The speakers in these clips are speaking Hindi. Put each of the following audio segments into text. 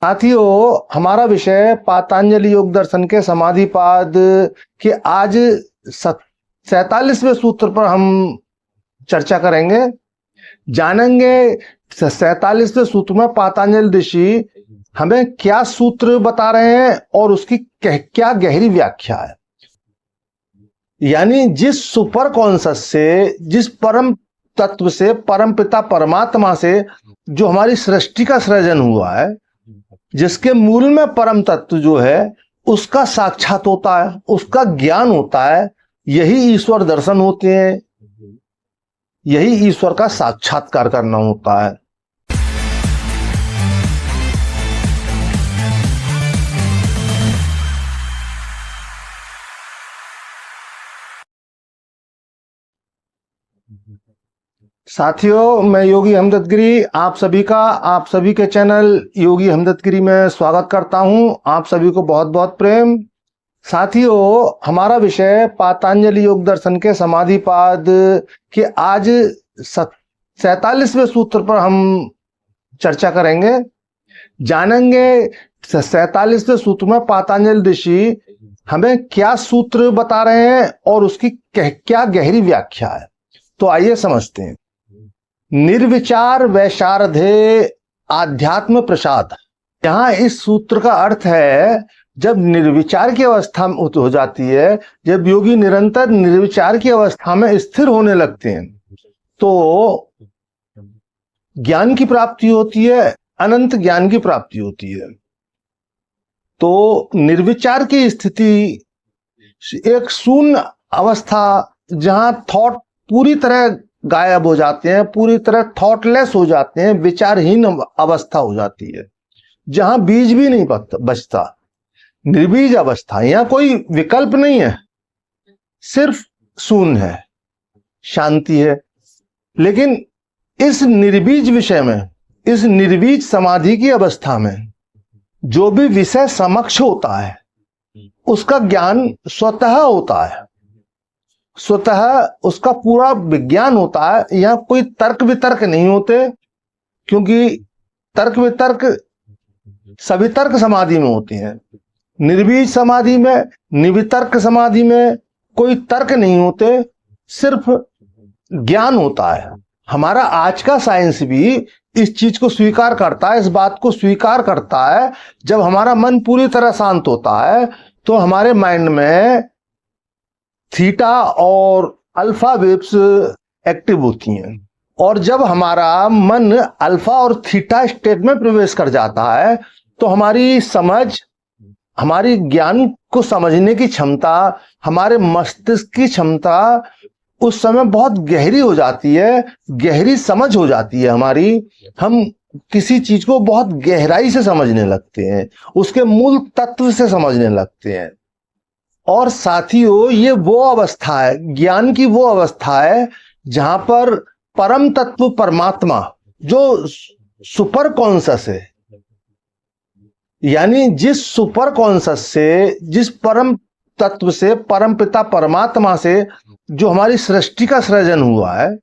साथियों, हमारा विषय पातंजलि योग दर्शन के समाधिपाद के आज 47वें सूत्र पर हम चर्चा करेंगे। जानेंगे 47वें सूत्र में पातंजलि ऋषि हमें क्या सूत्र बता रहे हैं और उसकी क्या गहरी व्याख्या है। यानी जिस सुपर कॉन्शस से, जिस परम तत्व से, परम पिता परमात्मा से जो हमारी सृष्टि का सृजन हुआ है, जिसके मूल में परम तत्व जो है उसका साक्षात होता है, उसका ज्ञान होता है, यही ईश्वर दर्शन होते हैं, यही ईश्वर का साक्षात्कार करना होता है। साथियों, मैं योगी हमदर्द गिरी आप सभी के चैनल योगी हमदर्द गिरी में स्वागत करता हूं। आप सभी को बहुत बहुत प्रेम। साथियों, हमारा विषय पातंजलि योग दर्शन के समाधिपाद के आज 47वें सूत्र पर हम चर्चा करेंगे। जानेंगे 47वें सूत्र में पातंजलि ऋषि हमें क्या सूत्र बता रहे हैं और उसकी क्या गहरी व्याख्या है। तो आइए समझते हैं। निर्विचार वैशारधे आध्यात्म प्रसाद। यहाँ इस सूत्र का अर्थ है, जब निर्विचार की अवस्था हो जाती है, जब योगी निरंतर निर्विचार की अवस्था में स्थिर होने लगते हैं तो ज्ञान की प्राप्ति होती है, अनंत ज्ञान की प्राप्ति होती है। तो निर्विचार की स्थिति एक शून्य अवस्था, जहां थॉट पूरी तरह गायब हो जाते हैं, पूरी तरह थॉटलेस हो जाते हैं, विचारहीन अवस्था हो जाती है, जहां बीज भी नहीं बचता। निर्बीज अवस्था, यहां कोई विकल्प नहीं है, सिर्फ शून्य है, शांति है। लेकिन इस निर्बीज विषय में, इस निर्बीज समाधि की अवस्था में जो भी विषय समक्ष होता है उसका ज्ञान स्वतः होता है, स्वतः उसका पूरा विज्ञान होता है। यहां कोई तर्क वितर्क नहीं होते, क्योंकि तर्क वितर्क सभी तर्क समाधि में होते हैं। निर्बीज समाधि में, निर्वितर्क समाधि में कोई तर्क नहीं होते, सिर्फ ज्ञान होता है। हमारा आज का साइंस भी इस चीज को स्वीकार करता है, इस बात को स्वीकार करता है। जब हमारा मन पूरी तरह शांत होता है तो हमारे माइंड में थीटा और अल्फा वेव्स एक्टिव होती हैं, और जब हमारा मन अल्फा और थीटा स्टेट में प्रवेश कर जाता है तो हमारी समझ, हमारी ज्ञान को समझने की क्षमता, हमारे मस्तिष्क की क्षमता उस समय बहुत गहरी हो जाती है, गहरी समझ हो जाती है हमारी। हम किसी चीज को बहुत गहराई से समझने लगते हैं, उसके मूल तत्व से समझने लगते हैं। और साथियों, ये वो अवस्था है, ज्ञान की वो अवस्था है जहां पर परम तत्व परमात्मा जो सुपर कॉन्शस है, यानी जिस सुपर कॉन्शस से, जिस परम तत्व से, परम पिता परमात्मा से जो हमारी सृष्टि का सृजन हुआ है,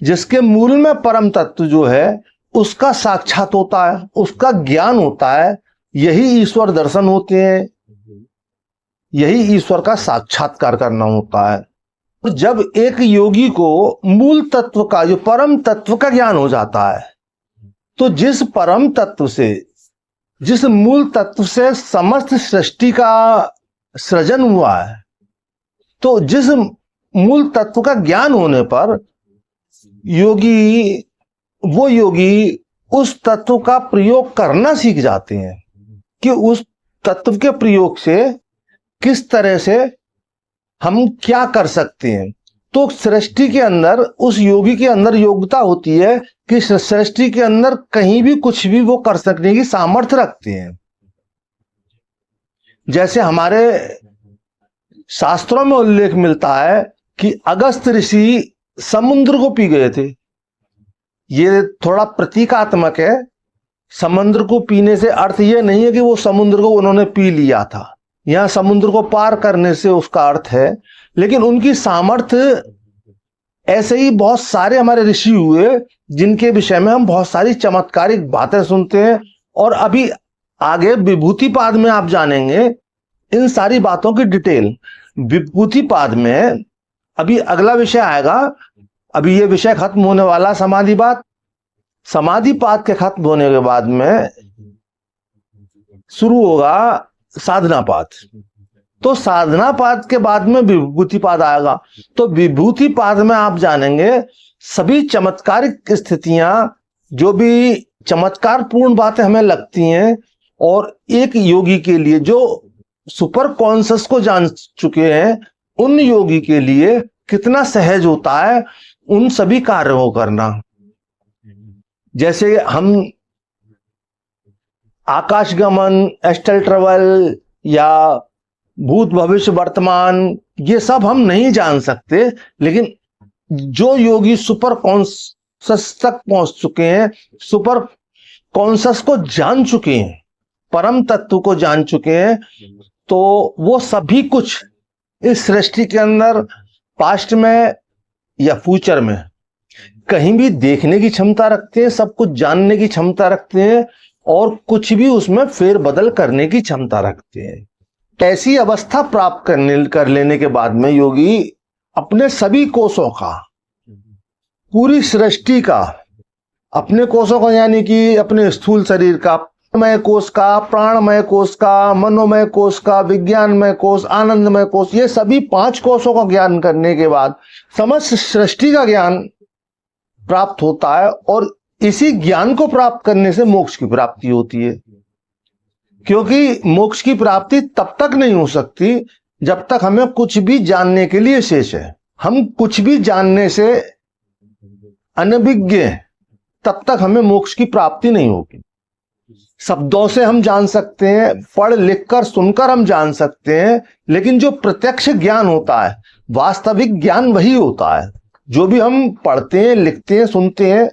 जिसके मूल में परम तत्व जो है उसका साक्षात होता है, उसका ज्ञान होता है, यही ईश्वर दर्शन होते हैं, यही ईश्वर का साक्षात्कार करना होता है। तो जब एक योगी को मूल तत्व का, जो परम तत्व का ज्ञान हो जाता है, तो जिस परम तत्व से, जिस मूल तत्व से समस्त सृष्टि का सृजन हुआ है, तो जिस मूल तत्व का ज्ञान होने पर वो योगी उस तत्व का प्रयोग करना सीख जाते हैं कि उस तत्व के प्रयोग से किस तरह से हम क्या कर सकते हैं। तो सृष्टि के अंदर, उस योगी के अंदर योग्यता होती है कि सृष्टि के अंदर कहीं भी कुछ भी वो कर सकने की सामर्थ्य रखते हैं। जैसे हमारे शास्त्रों में उल्लेख मिलता है कि अगस्त ऋषि समुद्र को पी गए थे। ये थोड़ा प्रतीकात्मक है। समुद्र को पीने से अर्थ ये नहीं है कि वो समुद्र को उन्होंने पी लिया था, यहां समुद्र को पार करने से उसका अर्थ है। लेकिन उनकी सामर्थ्य, ऐसे ही बहुत सारे हमारे ऋषि हुए जिनके विषय में हम बहुत सारी चमत्कारिक बातें सुनते हैं, और अभी आगे विभूति पाद में आप जानेंगे इन सारी बातों की डिटेल। विभूति पाद में अभी अगला विषय आएगा। अभी ये विषय खत्म होने वाला समाधि पाद। समाधि पाद के खत्म होने के बाद में शुरू होगा साधना पाद। तो साधना पाद के बाद में विभूति पाद आएगा। तो विभूति पाद में आप जानेंगे सभी चमत्कारिक स्थितियां, जो भी चमत्कार पूर्ण बातें हमें लगती हैं, और एक योगी के लिए जो सुपर कॉन्शियस को जान चुके हैं, उन योगी के लिए कितना सहज होता है उन सभी कार्यों को करना। जैसे हम आकाशगमन, एस्ट्रल ट्रेवल या भूत भविष्य वर्तमान, ये सब हम नहीं जान सकते, लेकिन जो योगी सुपर कॉन्शियस तक पहुंच चुके हैं, सुपर कॉन्शियस को जान चुके हैं, परम तत्व को जान चुके हैं, तो वो सभी कुछ इस सृष्टि के अंदर पास्ट में या फ्यूचर में कहीं भी देखने की क्षमता रखते हैं, सब कुछ जानने की क्षमता रखते हैं, और कुछ भी उसमें फेरबदल करने की क्षमता रखते हैं। ऐसी अवस्था प्राप्त कर लेने के बाद में योगी अपने सभी कोषों का, पूरी सृष्टि का, अपने कोषों का यानी कि अपने स्थूल शरीर का, मय कोष का, प्राणमय कोष का, मनोमय कोष का, विज्ञानमय कोष, आनंदमय कोष, ये सभी 5 कोषों का ज्ञान करने के बाद समस्त सृष्टि का ज्ञान प्राप्त होता है। और इसी ज्ञान को प्राप्त करने से मोक्ष की प्राप्ति होती है, क्योंकि मोक्ष की प्राप्ति तब तक नहीं हो सकती जब तक हमें कुछ भी जानने के लिए शेष है। हम कुछ भी जानने से अनभिज्ञ हैं, तब तक हमें मोक्ष की प्राप्ति नहीं होगी। शब्दों से हम जान सकते हैं, पढ़ लिख कर सुनकर हम जान सकते हैं, लेकिन जो प्रत्यक्ष ज्ञान होता है, वास्तविक ज्ञान वही होता है। जो भी हम पढ़ते हैं, लिखते हैं, सुनते हैं,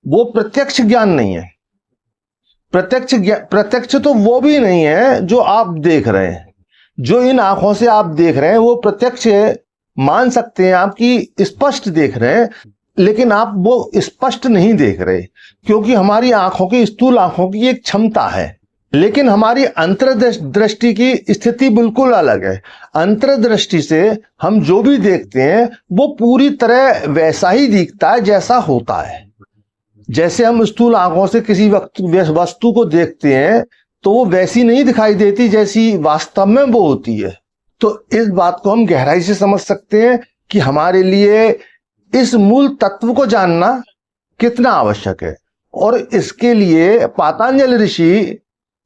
वो प्रत्यक्ष ज्ञान नहीं है। प्रत्यक्ष तो वो भी नहीं है जो आप देख रहे हैं। जो इन आंखों से आप देख रहे हैं वो प्रत्यक्ष मान सकते हैं आप कि स्पष्ट देख रहे हैं, लेकिन आप वो स्पष्ट नहीं देख रहे, क्योंकि हमारी आंखों की, स्थूल आंखों की एक क्षमता है, लेकिन हमारी अंतर्दृष्टि की स्थिति बिल्कुल अलग है। अंतर्दृष्टि से हम जो भी देखते हैं वो पूरी तरह वैसा ही दिखता है जैसा होता है। जैसे हम स्थूल आंखों से किसी वस्तु को देखते हैं तो वो वैसी नहीं दिखाई देती जैसी वास्तव में वो होती है। तो इस बात को हम गहराई से समझ सकते हैं कि हमारे लिए इस मूल तत्व को जानना कितना आवश्यक है। और इसके लिए पातंजलि ऋषि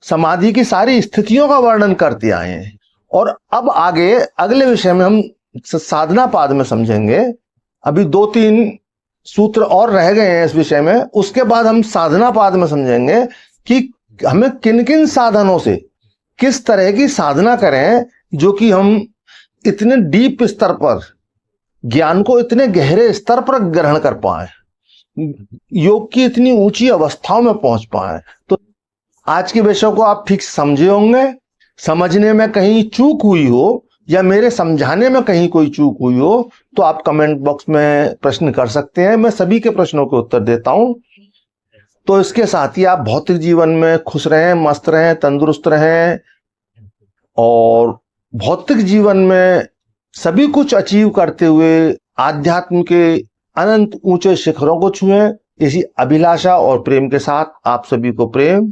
समाधि की सारी स्थितियों का वर्णन करते आए हैं। और अब आगे अगले विषय में हम साधना पाद में समझेंगे। अभी 2-3 सूत्र और रह गए हैं इस विषय में, उसके बाद हम साधना पाद में समझेंगे कि हमें किन किन साधनों से किस तरह की साधना करें, जो कि हम इतने डीप स्तर पर ज्ञान को इतने गहरे स्तर पर ग्रहण कर पाए, योग की इतनी ऊंची अवस्थाओं में पहुंच पाए। तो आज के विषय को आप ठीक समझे होंगे। समझने में कहीं चूक हुई हो या मेरे समझाने में कहीं कोई चूक हुई हो तो आप कमेंट बॉक्स में प्रश्न कर सकते हैं, मैं सभी के प्रश्नों के उत्तर देता हूं। तो इसके साथ ही आप भौतिक जीवन में खुश रहें, मस्त रहें, तंदुरुस्त रहें, और भौतिक जीवन में सभी कुछ अचीव करते हुए आध्यात्म के अनंत ऊंचे शिखरों को छुएं। इसी अभिलाषा और प्रेम के साथ आप सभी को प्रेम।